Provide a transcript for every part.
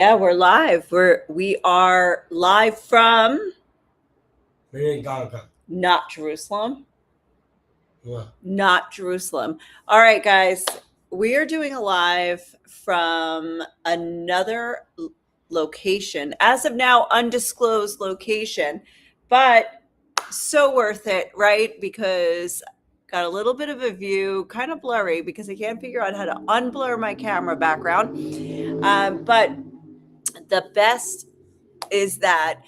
Yeah, we're live. We are live from Minnetonka. not Jerusalem. Yeah. Not Jerusalem. All right, guys. We are doing a live from another location. As of now, undisclosed location, but so worth it, right? Because got a little bit of a view, kind of blurry because I can't figure out how to unblur my camera background. But the best is that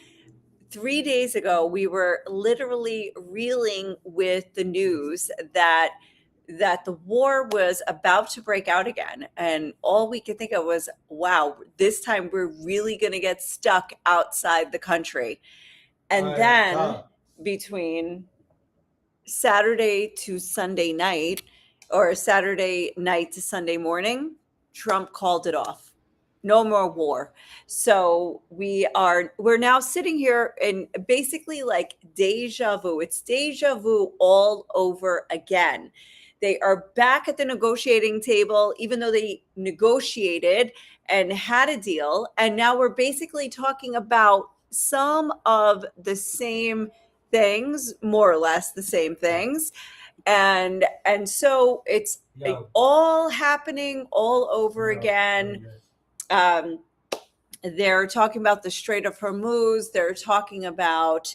3 days ago we were literally reeling with the news that the war was about to break out again, and all we could think of was, wow, this time we're really going to get stuck outside the country. And I then thought, between Saturday to Sunday night, or Saturday night to Sunday morning, Trump called it off. No more war. So we're now sitting here in basically like deja vu. It's deja vu all over again. They are back at the negotiating table, even though they negotiated and had a deal. And now we're basically talking about some of the same things, more or less the same things. And so it's no, all happening all over no, no, again. yes. um, they're talking about the Strait of Hormuz. They're talking about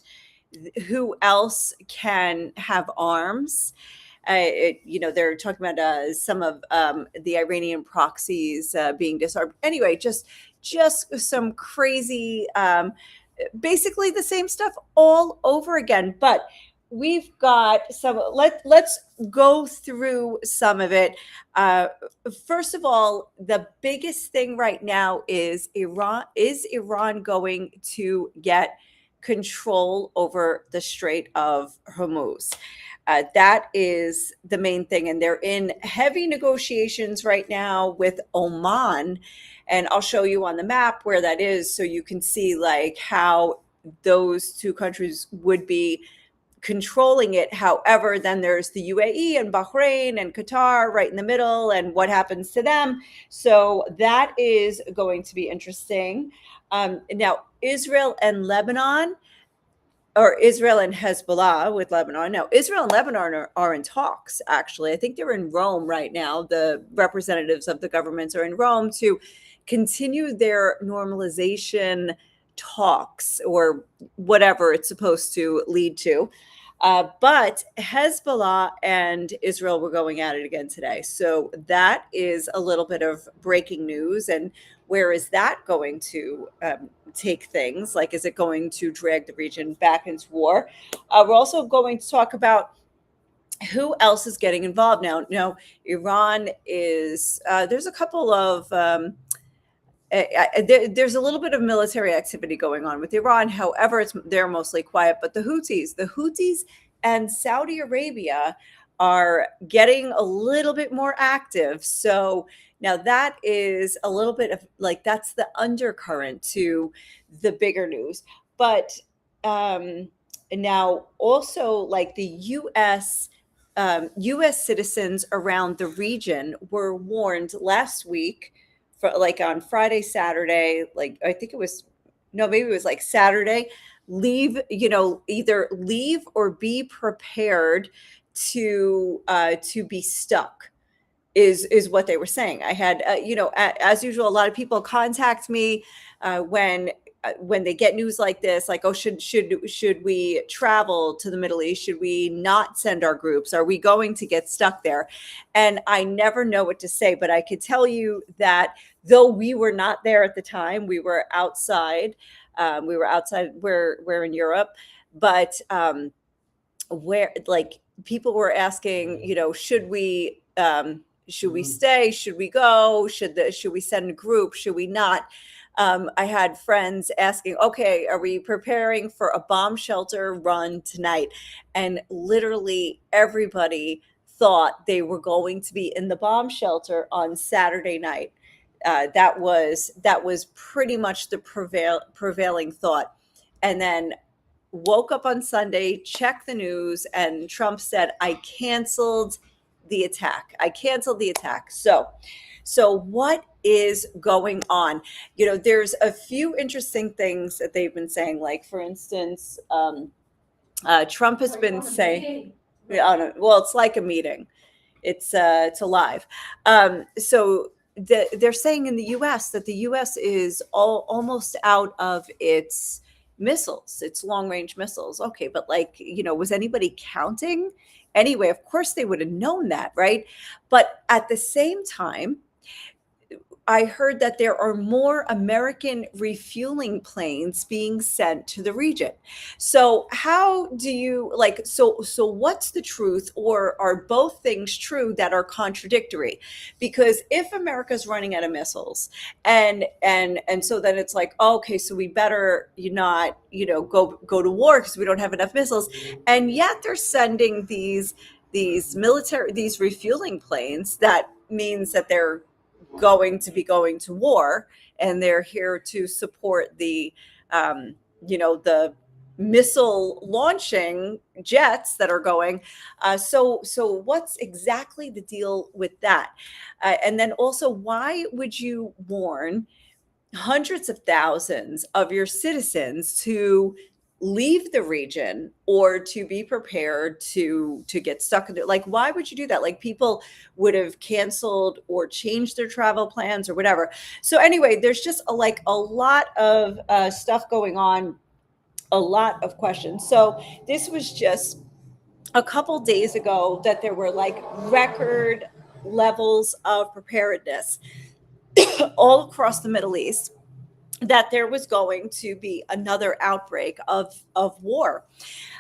who else can have arms. They're talking about some of the Iranian proxies being disarmed. Anyway, just some crazy, basically the same stuff all over again. But we've got some. Let's go through some of it. Uh, First of all, the biggest thing right now is Iran. Is Iran going to get control over the Strait of Hormuz? That is the main thing. And they're in heavy negotiations right now with Oman. And I'll show you on the map where that is so you can see like how those two countries would be controlling it. However, then there's the UAE and Bahrain and Qatar right in the middle, and what happens to them. So that is going to be interesting. Now, Israel and Lebanon, or Israel and Hezbollah with Lebanon. Now, Israel and Lebanon are in talks, actually. I think they're in Rome right now. The representatives of the governments are in Rome to continue their normalization talks, or whatever it's supposed to lead to. But Hezbollah and Israel were going at it again today. So that is a little bit of breaking news. And where is that going to take things? Like, is it going to drag the region back into war? We're also going to talk about who else is getting involved now. Now, Iran is, there's a couple of, there's a little bit of military activity going on with Iran. However, they're mostly quiet. But the Houthis and Saudi Arabia are getting a little bit more active. So now that is a little bit of like, that's the undercurrent to the bigger news. But now also, like, the U.S. citizens around the region were warned last week, for like on Friday, Saturday, like I think it was, no, maybe it was like Saturday. Leave, either leave or be prepared to be stuck, is what they were saying. I had, as usual, a lot of people contact me when they get news like this, like, oh, should we travel to the Middle East? Should we not send our groups? Are we going to get stuck there? And I never know what to say, but I could tell you that though we were not there at the time, we were outside. We were outside. We're in Europe, but where, like, people were asking, should we Mm, stay? Should we go? Should we send a group? Should we not? I had friends asking, okay, are we preparing for a bomb shelter run tonight? And literally everybody thought they were going to be in the bomb shelter on Saturday night. That was pretty much the prevailing thought. And then woke up on Sunday, checked the news, and Trump said, I canceled the attack. I canceled the attack. So what is going on? There's a few interesting things that they've been saying. Like, for instance, Trump has been saying, well, it's like a meeting. It's alive. So they're saying in the U.S. that the U.S. is almost out of its missiles, its long range missiles. Okay, but was anybody counting? Anyway, of course they would have known that, right? But at the same time, I heard that there are more American refueling planes being sent to the region. So how do you so what's the truth, or are both things true that are contradictory? Because if America's running out of missiles and so then it's like, okay, so we better not, go to war because we don't have enough missiles. And yet they're sending these refueling planes. That means that they're going to war, and they're here to support the the missile launching jets that are going. So what's exactly the deal with that? And then also, why would you warn hundreds of thousands of your citizens to leave the region or to be prepared to get stuck in there? Like, why would you do that? Like, people would have canceled or changed their travel plans or whatever. So anyway, there's just a lot of stuff going on, a lot of questions. So this was just a couple days ago that there were record levels of preparedness all across the Middle East, that there was going to be another outbreak of war.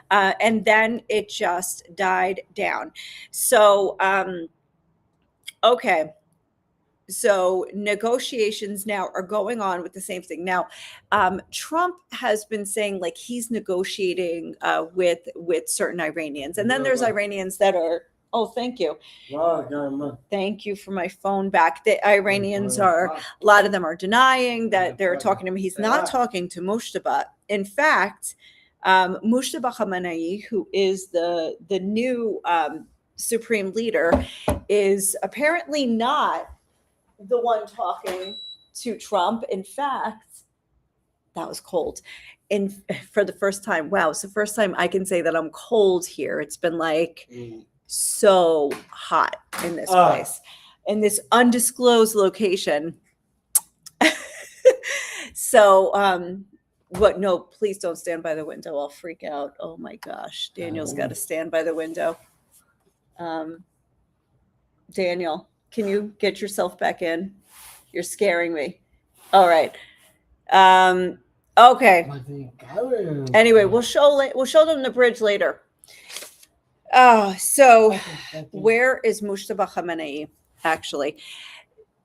And then it just died down. So, okay. So negotiations now are going on with the same thing. Now, Trump has been saying he's negotiating with certain Iranians. And then there's Iranians that are, oh, thank you. Thank you for my phone back. The Iranians are, a lot of them are denying that they're talking to him. He's not talking to Mujtaba. In fact, Mujtaba Khamenei, who is the new supreme leader, is apparently not the one talking to Trump. In fact, that was cold. And for the first time, wow, it's the first time I can say that I'm cold here. It's been so hot in this place, in this undisclosed location. So, what? No, please don't stand by the window. I'll freak out. Oh my gosh. Daniel's got to stand by the window. Daniel, can you get yourself back in? You're scaring me. All right. Okay. Anyway, we'll show them the bridge later. So where is Mujtaba Khamenei? Actually,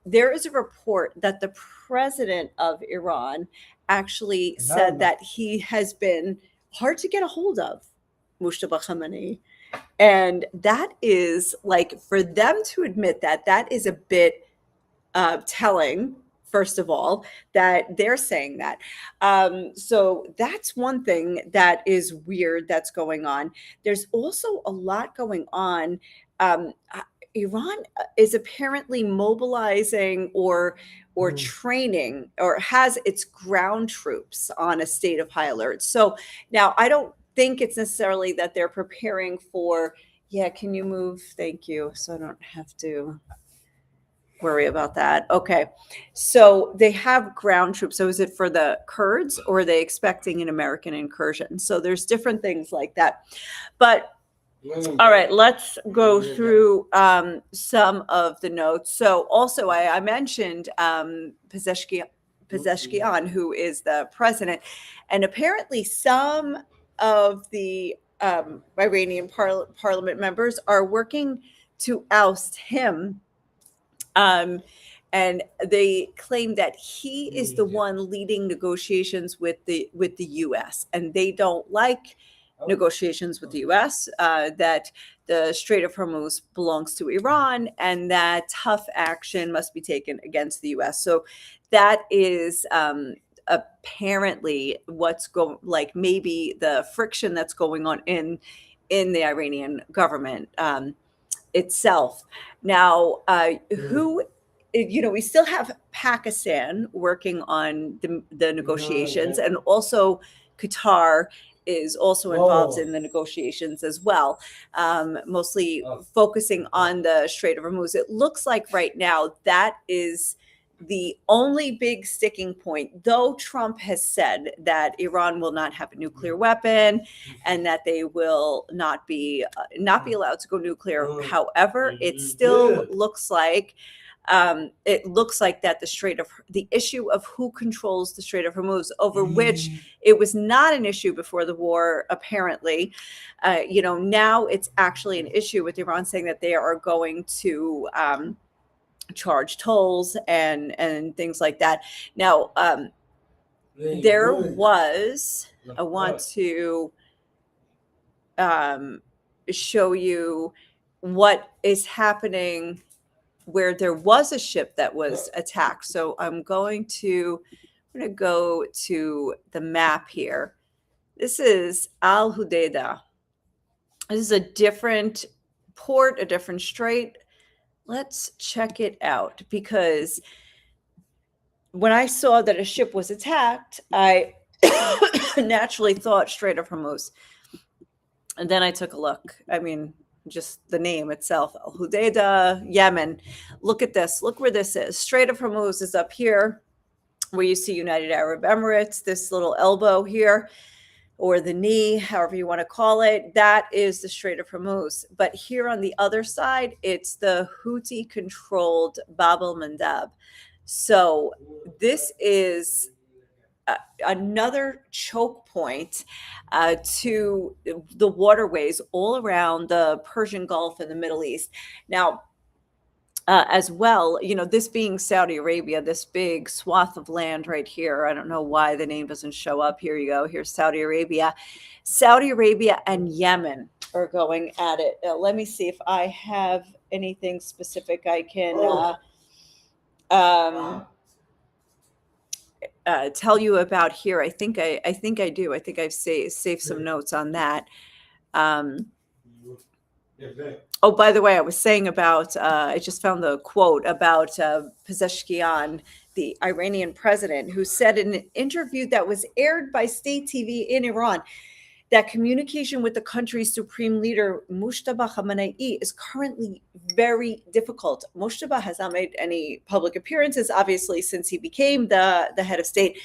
there is a report that the president of Iran actually said that he has been hard to get a hold of, Mujtaba Khamenei. And that is for them to admit that is a bit telling. First of all, that they're saying that. So that's one thing that is weird that's going on. There's also a lot going on. Iran is apparently mobilizing or training, or has its ground troops on a state of high alert. So now I don't think it's necessarily that they're preparing for, can you move? Thank you. So I don't have to worry about that. Okay. So they have ground troops. So is it for the Kurds, or are they expecting an American incursion? So there's different things like that. But all right, let's go through some of the notes. So also I mentioned Pezeshkian, who is the president, and apparently some of the Iranian parliament members are working to oust him. And they claim that he is the one leading negotiations with the U.S. and they don't like negotiations with the U.S. That the Strait of Hormuz belongs to Iran, and that tough action must be taken against the U.S. So that is apparently what's going, maybe the friction that's going on in the Iranian government. itself. Now, who, we still have Pakistan working on the negotiations, and also Qatar is also involved in the negotiations as well, mostly focusing on the Strait of Hormuz. It looks like right now that is the only big sticking point, though Trump has said that Iran will not have a nuclear weapon and that they will not be allowed to go nuclear. However, it still looks like that the issue of who controls the Strait of Hormuz, over which it was not an issue before the war, apparently, now it's actually an issue with Iran saying that they are going to charge tolls and things like that. Now, there was, I want to show you what is happening where there was a ship that was attacked. So I'm going to go to the map here. This is Al Hudaydah. This is a different port, a different strait. Let's check it out, because when I saw that a ship was attacked, I naturally thought Strait of Hormuz. And then I took a look. I mean, just the name itself, Al Hudaydah, Yemen. Look at this. Look where this is. Strait of Hormuz is up here, where you see United Arab Emirates, this little elbow here, or the knee, however you want to call it. That is the Strait of Hormuz. But here on the other side, it's the Houthi-controlled Bab el-Mandab. So this is another choke point to the waterways all around the Persian Gulf and the Middle East. Now, as well, this being Saudi Arabia, this big swath of land right here. I don't know why the name doesn't show up. Here you go. Here's Saudi Arabia. Saudi Arabia and Yemen are going at it. Let me see if I have anything specific I can tell you about here. I think I do. I think I've saved some notes on that. Oh, by the way, I was saying about, I just found the quote about Pezeshkian, the Iranian president, who said in an interview that was aired by state TV in Iran that communication with the country's supreme leader, Mujtaba Khamenei, is currently very difficult. Mujtaba has not made any public appearances, obviously, since he became the head of state.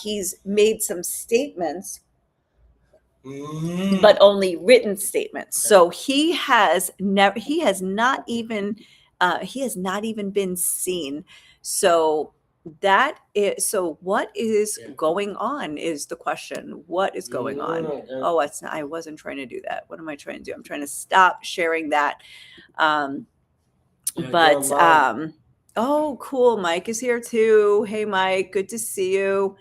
He's made some statements, but only written statements. So he has not even been seen. So what is going on is the question. What is going on? Oh, I wasn't trying to do that. What am I trying to do? I'm trying to stop sharing that. Oh, cool. Mike is here too. Hey, Mike, good to see you.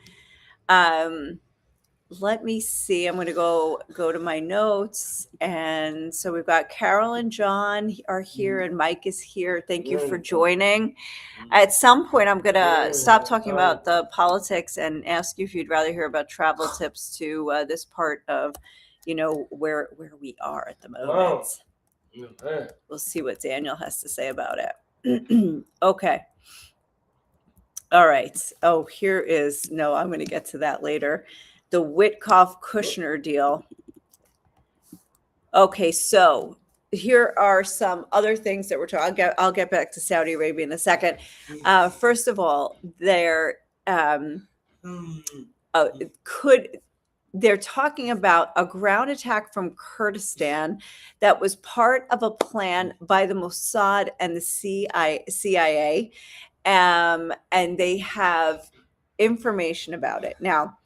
Let me see. I'm going to go to my notes. And so we've got Carol and John are here, and Mike is here. Thank you for joining. At some point, I'm going to stop talking about the politics and ask you if you'd rather hear about travel tips to this part of, where we are at the moment. We'll see what Daniel has to say about it. Okay. All right. Oh, I'm going to get to that later. The Witkoff-Kushner deal. Okay, so here are some other things that we're talking. I'll get back to Saudi Arabia in a second. First of all, they're talking about a ground attack from Kurdistan that was part of a plan by the Mossad and the CIA, and they have information about it now.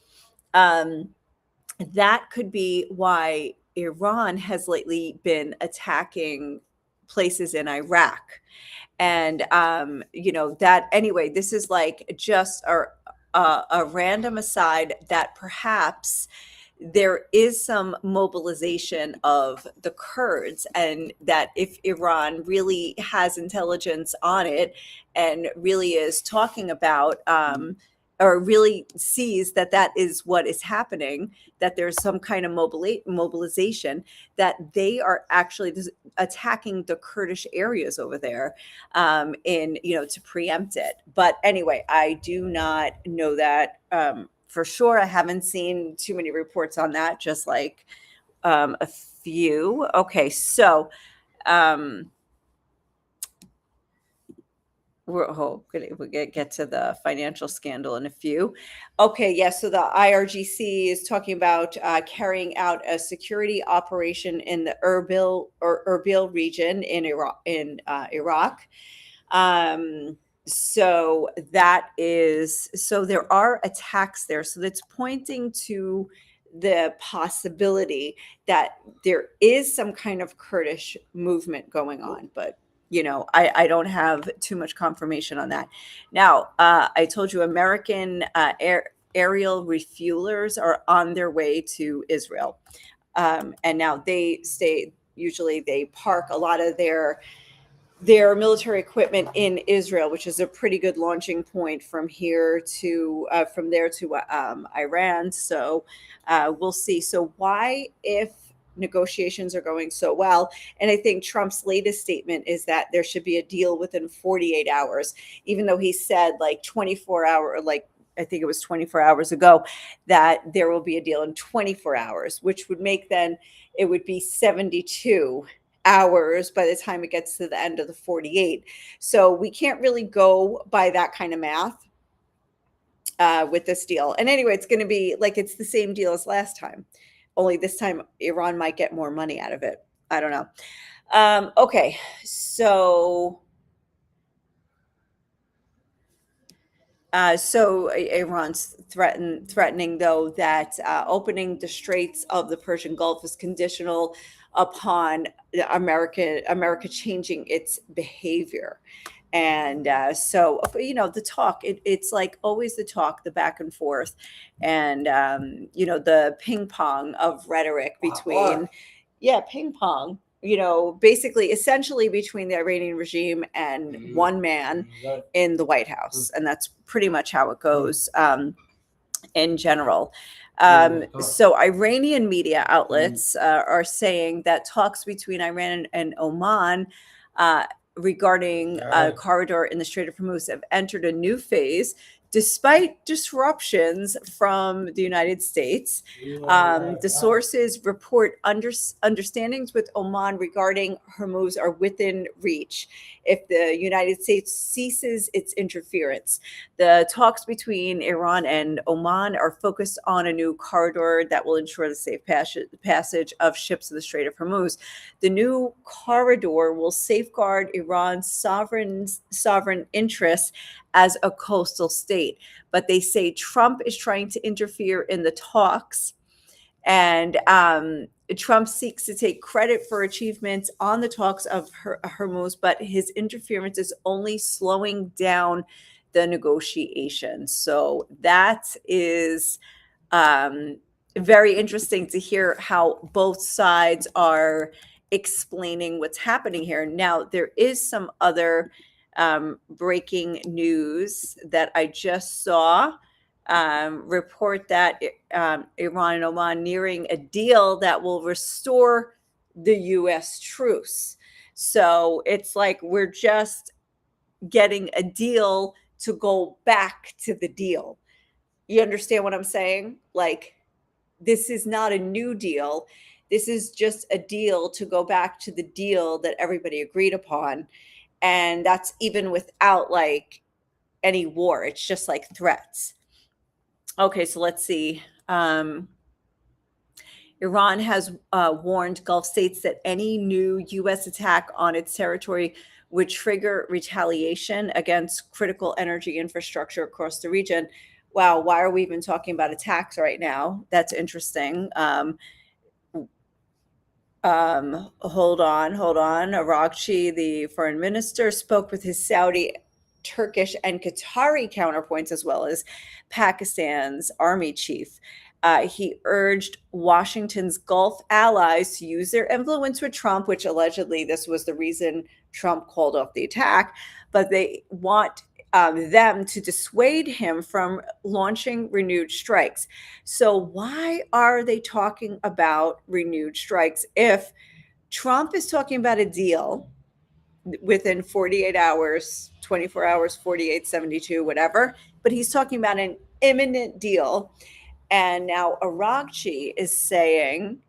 That could be why Iran has lately been attacking places in Iraq. And, that anyway, this is like just a random aside that perhaps there is some mobilization of the Kurds, and that if Iran really has intelligence on it and really is talking about, or really sees that that is what is happening, that there's some kind of mobilization, that they are actually attacking the Kurdish areas over there, in, to preempt it. But anyway, I do not know that for sure. I haven't seen too many reports on that, just like a few. Okay, so um, we'll get to the financial scandal in a few. Okay, yes. So the IRGC is talking about carrying out a security operation in the Erbil region in Iraq. So there are attacks there. So that's pointing to the possibility that there is some kind of Kurdish movement going on, but I don't have too much confirmation on that. Now, I told you American aerial refuelers are on their way to Israel. And now usually they park a lot of their military equipment in Israel, which is a pretty good launching point from there to Iran. So we'll see. So why, if negotiations are going so well, and I think Trump's latest statement is that there should be a deal within 48 hours, even though he said like 24 hour, like I think it was 24 hours ago, that there will be a deal in 24 hours, which would make then it would be 72 hours by the time it gets to the end of the 48. So we can't really go by that kind of math with this deal. And anyway, it's going to be like it's the same deal as last time, only this time Iran might get more money out of it. I don't know. Okay, so Iran's threatening, though, that opening the Straits of the Persian Gulf is conditional upon America changing its behavior. And so, the talk, it's like always the talk, the back and forth, and, the ping pong of rhetoric between, ping pong, basically, essentially between the Iranian regime and one man in the White House. And that's pretty much how it goes in general. So Iranian media outlets are saying that talks between Iran and Oman regarding a corridor in the Strait of Hormuz have entered a new phase, despite disruptions from the United States. The sources report understandings with Oman regarding Hormuz are within reach if the United States ceases its interference. The talks between Iran and Oman are focused on a new corridor that will ensure the safe passage of ships in the Strait of Hormuz. The new corridor will safeguard Iran's sovereign interests as a coastal state. But they say Trump is trying to interfere in the talks, and Trump seeks to take credit for achievements on the talks of Hormuz, but his interference is only slowing down the negotiations. So that is very interesting to hear how both sides are explaining what's happening here. Now, there is some other breaking news that I just saw. Report that Iran and Oman nearing a deal that will restore the U.S. truce. So it's like we're just getting a deal to go back to the deal. You understand what I'm saying? Like, this is not a new deal. This is just a deal to go back to the deal that everybody agreed upon. And that's even without like any war. It's just like threats. Okay, so let's see. Iran has warned Gulf states that any new U.S. attack on its territory would trigger retaliation against critical energy infrastructure across the region. Wow, why are we even talking about attacks right now? That's interesting. Hold on. Araghchi, the foreign minister, spoke with his Saudi, Turkish, and Qatari counterpoints, as well as Pakistan's army chief. He urged Washington's Gulf allies to use their influence with Trump, which allegedly this was the reason Trump called off the attack, but they want them to dissuade him from launching renewed strikes. So, why are they talking about renewed strikes if Trump is talking about a deal within 48 hours, 24 hours, 48, 72, whatever, but he's talking about an imminent deal. And now Aragchi is saying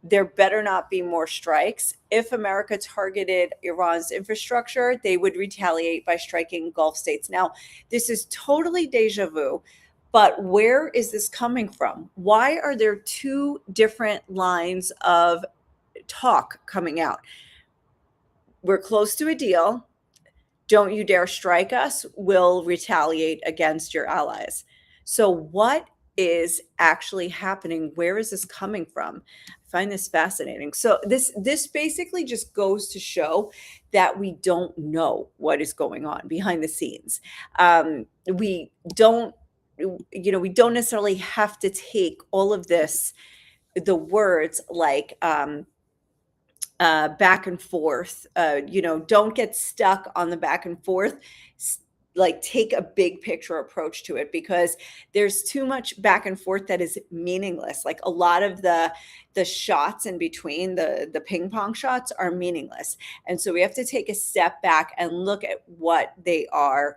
there better not be more strikes. If America targeted Iran's infrastructure, they would retaliate by striking Gulf states. Now, this is totally deja vu, but where is this coming from? Why are there two different lines of talk coming out? We're close to a deal. Don't you dare strike us. We'll retaliate against your allies. So, what is actually happening? Where is this coming from? I find this fascinating. So this basically just goes to show that we don't know what is going on behind the scenes. We don't, we don't necessarily have to take all of this, the words like back and forth. Don't get stuck on the back and forth. Like, take a big picture approach to it, because there's too much back and forth that is meaningless. Like, a lot of the shots in between, the ping pong shots, are meaningless. And so we have to take a step back and look at what they are.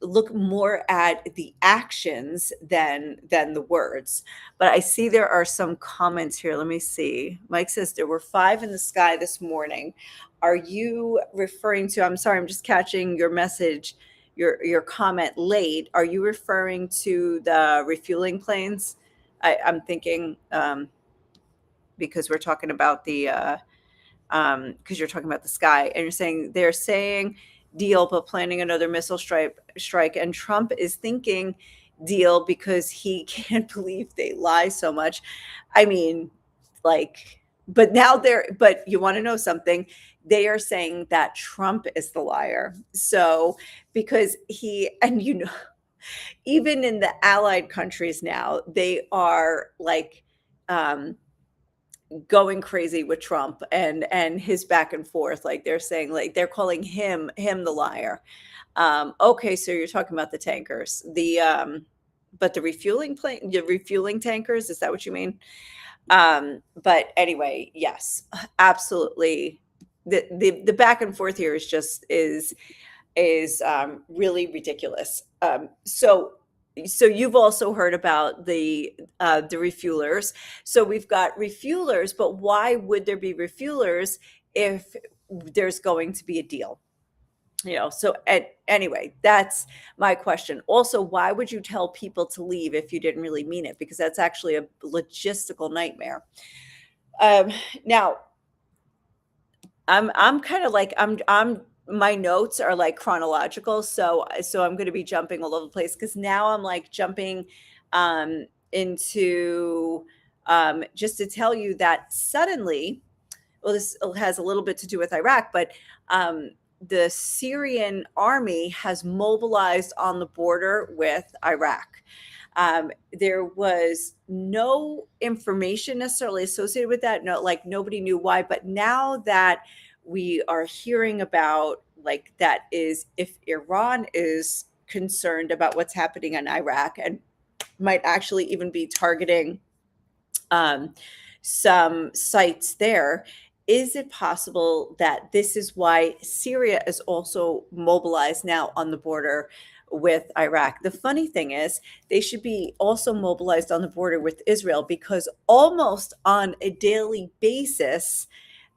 Look more at the actions than the words. But I see there are some comments here. Let me see. Mike says there were 5 in the sky this morning. Are you referring to, I'm sorry, I'm just catching your message, your comment late. Are you referring to the refueling planes? I'm thinking, because we're talking about because you're talking about the sky, and you're saying they're saying deal but planning another missile strike, and Trump is thinking deal because he can't believe they lie so much. I mean, like, but you want to know something? They are saying that Trump is the liar. So, because even in the allied countries now, they are like going crazy with Trump and his back and forth. Like, they're saying, like, they're calling him the liar. Okay, so you're talking about the tankers, but the refueling tankers, is that what you mean? But anyway, yes, absolutely. The back and forth here is really ridiculous. So you've also heard about the refuelers. So we've got refuelers, but why would there be refuelers if there's going to be a deal? So anyway, that's my question. Also, why would you tell people to leave if you didn't really mean it? Because that's actually a logistical nightmare. Now, I'm kind of like, my notes are like chronological, so I'm going to be jumping all over the place, because now I'm like jumping into just to tell you that suddenly, well, this has a little bit to do with Iraq, but the Syrian army has mobilized on the border with Iraq. There was no information necessarily associated with that. No, like, nobody knew why. But now that we are hearing about, like, that is, if Iran is concerned about what's happening in Iraq and might actually even be targeting some sites there, is it possible that this is why Syria is also mobilized now on the border with Iraq? The funny thing is, they should be also mobilized on the border with Israel, because almost on a daily basis,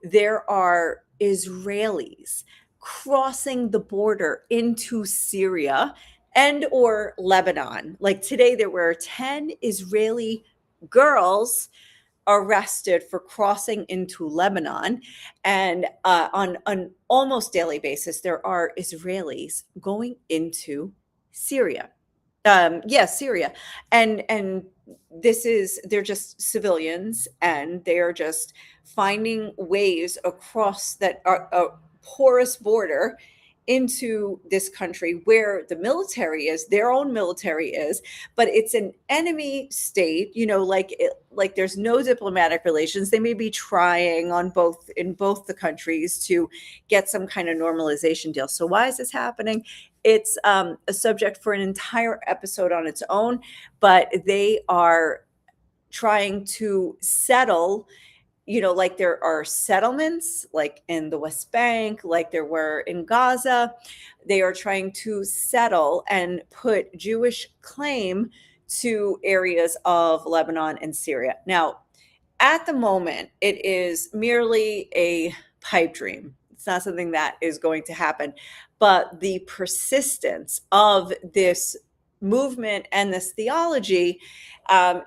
there are Israelis crossing the border into Syria and or Lebanon. Like, today, there were 10 Israeli girls arrested for crossing into Lebanon. And on an almost daily basis, there are Israelis going into Syria. Syria. And they're just civilians, and they are just finding ways across that a porous border into this country where the military is, their own military is, but it's an enemy state, like there's no diplomatic relations. They may be trying in both the countries to get some kind of normalization deal. So why is this happening? it's a subject for an entire episode on its own, but they are trying to settle, like there are settlements like in the West Bank, like there were in Gaza. They are trying to settle and put Jewish claim to areas of Lebanon and Syria. Now, at the moment, it is merely a pipe dream. It's not something that is going to happen. But the persistence of this movement and this theology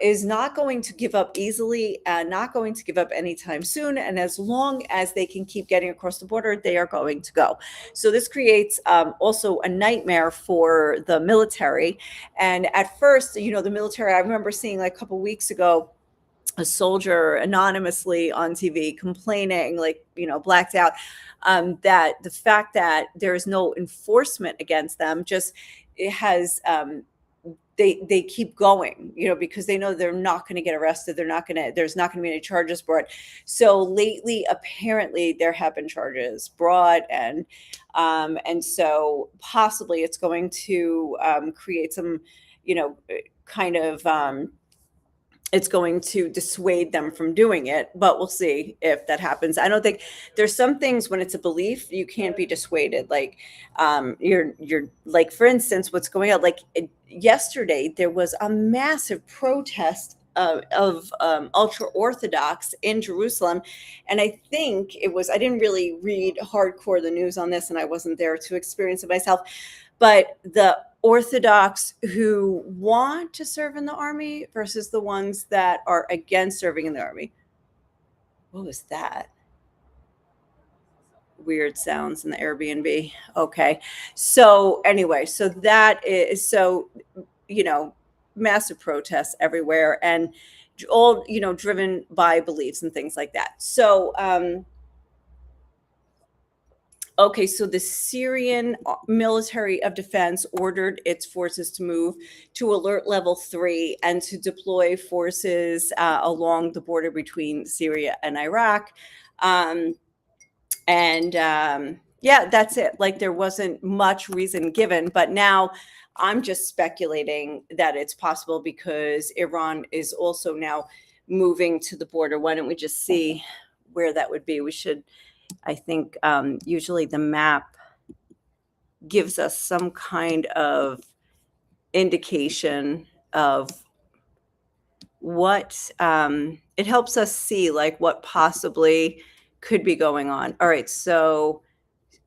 is not going to give up easily and not going to give up anytime soon. And as long as they can keep getting across the border, they are going to go. So this creates also a nightmare for the military. And at first, the military, I remember seeing like a couple weeks ago, a soldier anonymously on TV complaining, like, blacked out, that the fact that there is no enforcement against them just it has they keep going, because they know they're not going to get arrested. There's not going to be any charges brought. So lately, apparently, there have been charges brought, and so possibly it's going to create some, kind of. It's going to dissuade them from doing it, but we'll see if that happens. I don't think there's some things when it's a belief you can't be dissuaded. Like you're like, for instance, what's going on? Like yesterday, there was a massive protest of ultra Orthodox in Jerusalem, and I think I didn't really read hardcore the news on this, and I wasn't there to experience it myself, but the Orthodox who want to serve in the army versus the ones that are against serving in the army. What was that? Weird sounds in the Airbnb. Okay. So anyway, so that is massive protests everywhere, and all, driven by beliefs and things like that. So, okay, so the Syrian military of defense ordered its forces to move to alert level 3 and to deploy forces along the border between Syria and Iraq. Yeah, that's it. Like there wasn't much reason given, but now I'm just speculating that it's possible because Iran is also now moving to the border. Why don't we just see where that would be? We should. I think usually the map gives us some kind of indication of what it helps us see, like what possibly could be going on. All right, so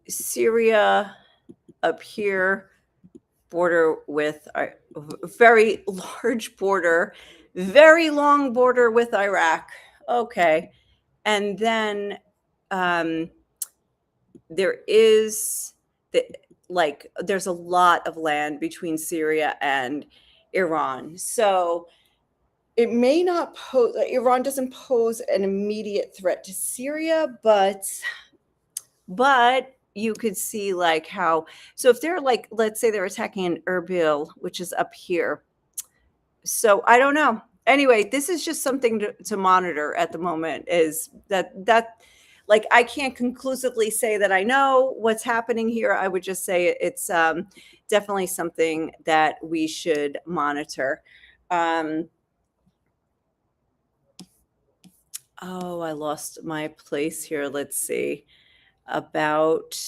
Syria up here, border with a very large border, very long border with Iraq. Okay, and then there's a lot of land between Syria and Iran. So it may not pose, Iran doesn't pose an immediate threat to Syria, but you could see like how, so if they're like, let's say they're attacking in Erbil, which is up here. So I don't know. Anyway, this is just something to monitor at the moment, is that like I can't conclusively say that I know what's happening here. I would just say it's definitely something that we should monitor. Oh, I lost my place here. Let's see. About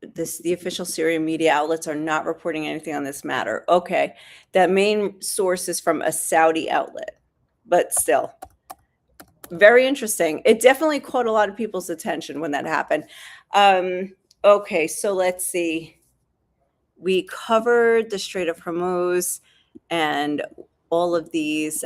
this, the official Syrian media outlets are not reporting anything on this matter. Okay. That main source is from a Saudi outlet, but still very interesting. It definitely caught a lot of people's attention when that happened. Okay. So let's see. We covered the Strait of Hormuz and all of these,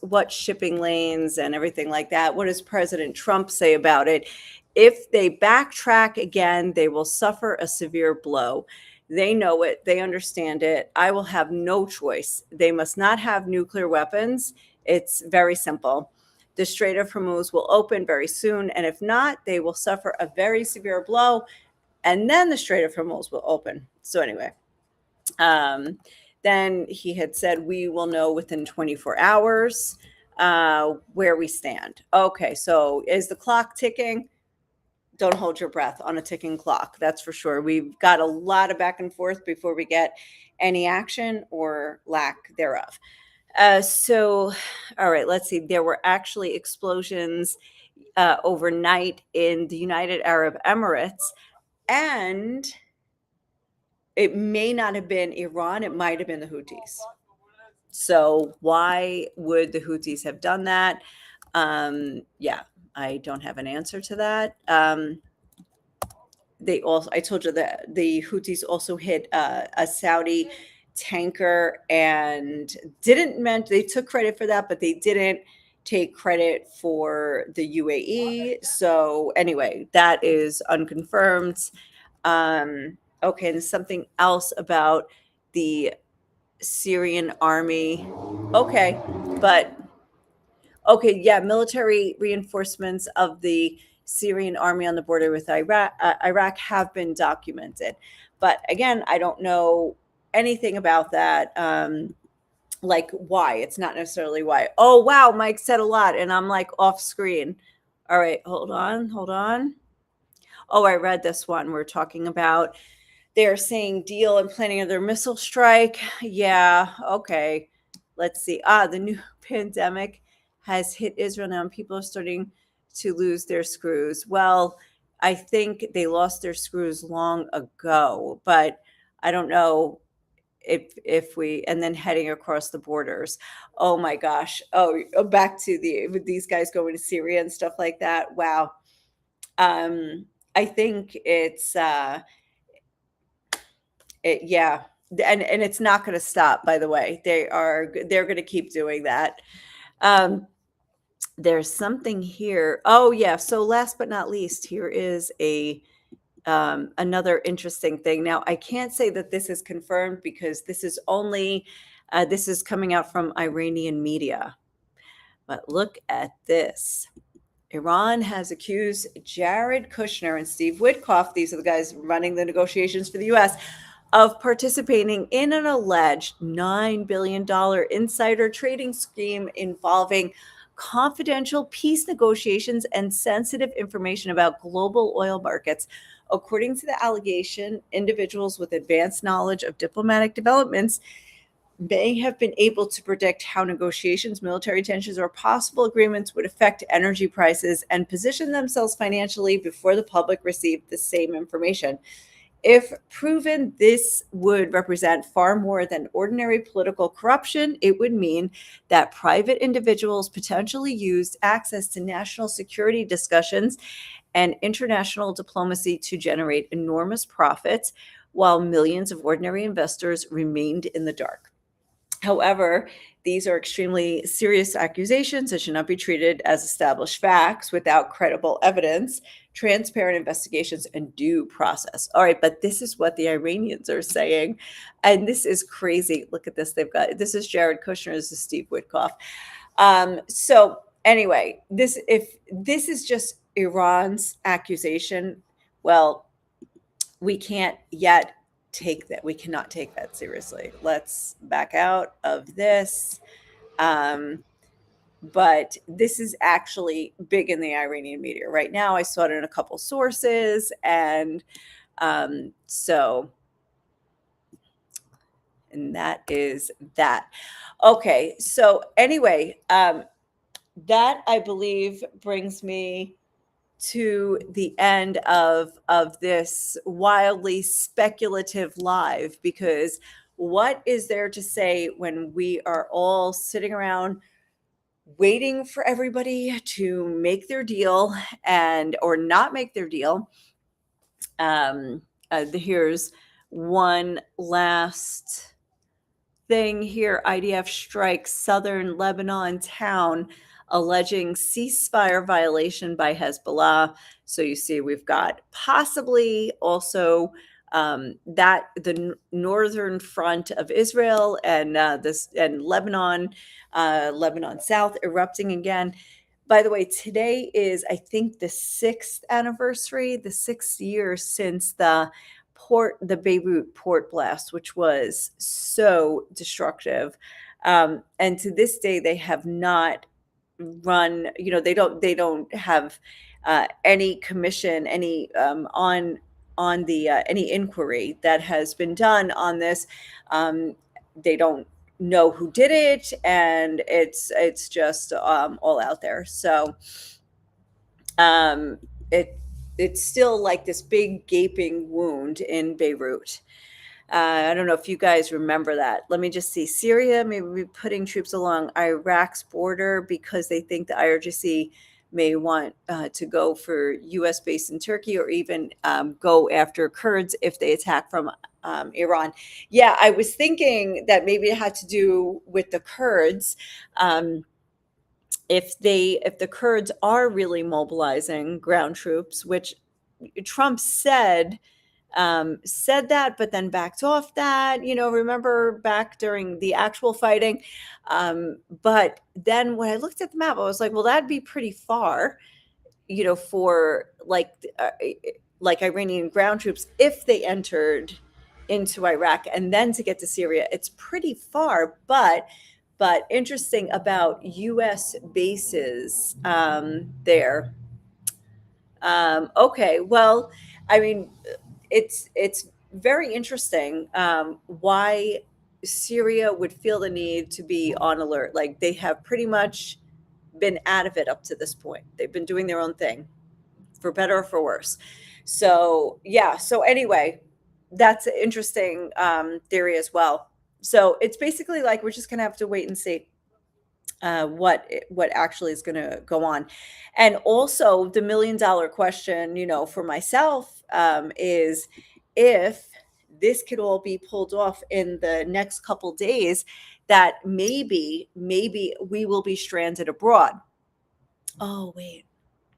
what shipping lanes and everything like that. What does President Trump say about it? If they backtrack again, they will suffer a severe blow. They know it. They understand it. I will have no choice. They must not have nuclear weapons. It's very simple. The Strait of Hormuz will open very soon. And if not, they will suffer a very severe blow. And then the Strait of Hormuz will open. So anyway, then he had said, we will know within 24 hours where we stand. Okay, so is the clock ticking? don't hold your breath on a ticking clock. That's for sure. We've got a lot of back and forth before we get any action or lack thereof. So, all right, let's see. There were actually explosions overnight in the United Arab Emirates, and it may not have been Iran, it might have been the Houthis. So, why would the Houthis have done that? Yeah, I don't have an answer to that. I told you that the Houthis also hit a Saudi tanker and they took credit for that, but they didn't take credit for the UAE. So anyway, that is unconfirmed. Okay, and something else about the Syrian army. Okay, but okay, yeah, military reinforcements of the Syrian army on the border with Iraq have been documented. But again, I don't know anything about that. Like why? It's not necessarily why. Oh, wow, Mike said a lot, and I'm like off screen. All right, hold on. Oh, I read this one. We're talking about they're saying deal and planning of their missile strike. Yeah, okay. Let's see. The new pandemic has hit Israel now, and people are starting to lose their screws. Well, I think they lost their screws long ago, but I don't know if we and then heading across the borders. Oh my gosh. Back to with these guys going to Syria and stuff like that. Wow. I think it's yeah, and it's not going to stop. By the way, they're going to keep doing that. There's something here. Oh yeah. So last but not least, here is a another interesting thing. Now I can't say that this is confirmed because this is only this is coming out from Iranian media. But look at this. Iran has accused Jared Kushner and Steve Witkoff, these are the guys running the negotiations for the U.S., of participating in an alleged $9 billion insider trading scheme involving confidential peace negotiations and sensitive information about global oil markets. According to the allegation, individuals with advanced knowledge of diplomatic developments may have been able to predict how negotiations, military tensions, or possible agreements would affect energy prices and position themselves financially before the public received the same information. If proven, this would represent far more than ordinary political corruption. It would mean that private individuals potentially used access to national security discussions and international diplomacy to generate enormous profits, while millions of ordinary investors remained in the dark. However, these are extremely serious accusations that should not be treated as established facts without credible evidence, transparent investigations, and due process. All right, but this is what the Iranians are saying. And this is crazy. Look at this. This is Jared Kushner, this is Steve Witkoff. So anyway, if this is just Iran's accusation, well, we can't yet we cannot take that seriously. Let's back out of this. But this is actually big in the Iranian media right now. I saw it in a couple sources, and so and that is that. Okay, so anyway, that I believe brings me to the end of this wildly speculative live, because what is there to say when we are all sitting around waiting for everybody to make their deal or not make their deal? Here's one last thing here. IDF strikes southern Lebanon town alleging ceasefire violation by Hezbollah. So you see, we've got possibly also that the northern front of Israel and Lebanon, Lebanon South erupting again. By the way, today is, I think, the 6th anniversary, the 6th year since the Beirut port blast, which was so destructive. And to this day, they have not run, they don't have any commission, any on the any inquiry that has been done on this. They don't know who did it, and it's just all out there. So it it's still like this big gaping wound in Beirut. I don't know if you guys remember that. Let me just see. Syria may be putting troops along Iraq's border because they think the IRGC may want to go for U.S. base in Turkey, or even go after Kurds if they attack from Iran. Yeah, I was thinking that maybe it had to do with the Kurds. If the Kurds are really mobilizing ground troops, which Trump said that, but then backed off that, remember back during the actual fighting. But then when I looked at the map, I was like, well, that'd be pretty far, for like Iranian ground troops, if they entered into Iraq and then to get to Syria, it's pretty far. But interesting about U.S. bases there. Okay, well, I mean, it's very interesting why Syria would feel the need to be on alert. Like, they have pretty much been out of it up to this point. They've been doing their own thing, for better or for worse. So yeah. So anyway, that's an interesting theory as well. So it's basically like we're just gonna have to wait and see what actually is going to go on. And also the $1 million question, for myself, is if this could all be pulled off in the next couple days, that maybe we will be stranded abroad. Oh, wait,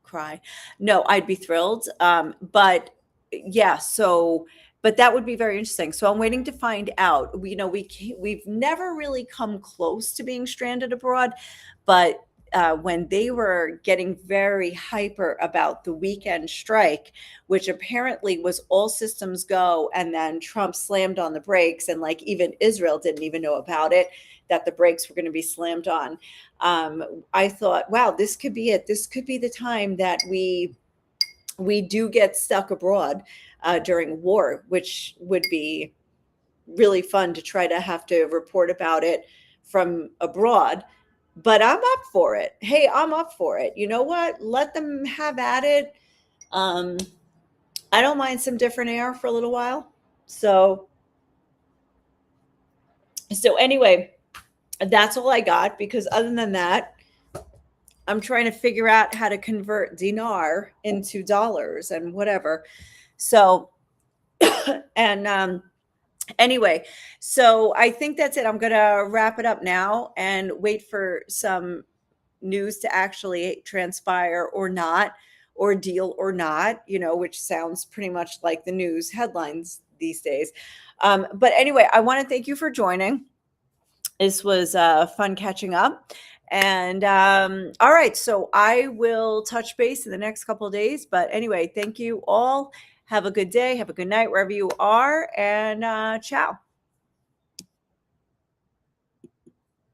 cry. No, I'd be thrilled. But yeah, but that would be very interesting. So I'm waiting to find out. We've never really come close to being stranded abroad, but when they were getting very hyper about the weekend strike, which apparently was all systems go, and then Trump slammed on the brakes, and like even Israel didn't even know about it, that the brakes were going to be slammed on. I thought, wow, this could be it. This could be the time that we do get stuck abroad during war, which would be really fun to try to have to report about it from abroad. But I'm up for it. Hey, I'm up for it. You know what? Let them have at it. I don't mind some different air for a little while. So anyway, that's all I got, because other than that, I'm trying to figure out how to convert dinar into dollars and whatever. So, and anyway, so I think that's it. I'm going to wrap it up now and wait for some news to actually transpire or not, or deal or not, which sounds pretty much like the news headlines these days. But anyway, I want to thank you for joining. This was fun catching up. And all right, so I will touch base in the next couple of days. But anyway, thank you all. Have a good day. Have a good night wherever you are. And ciao.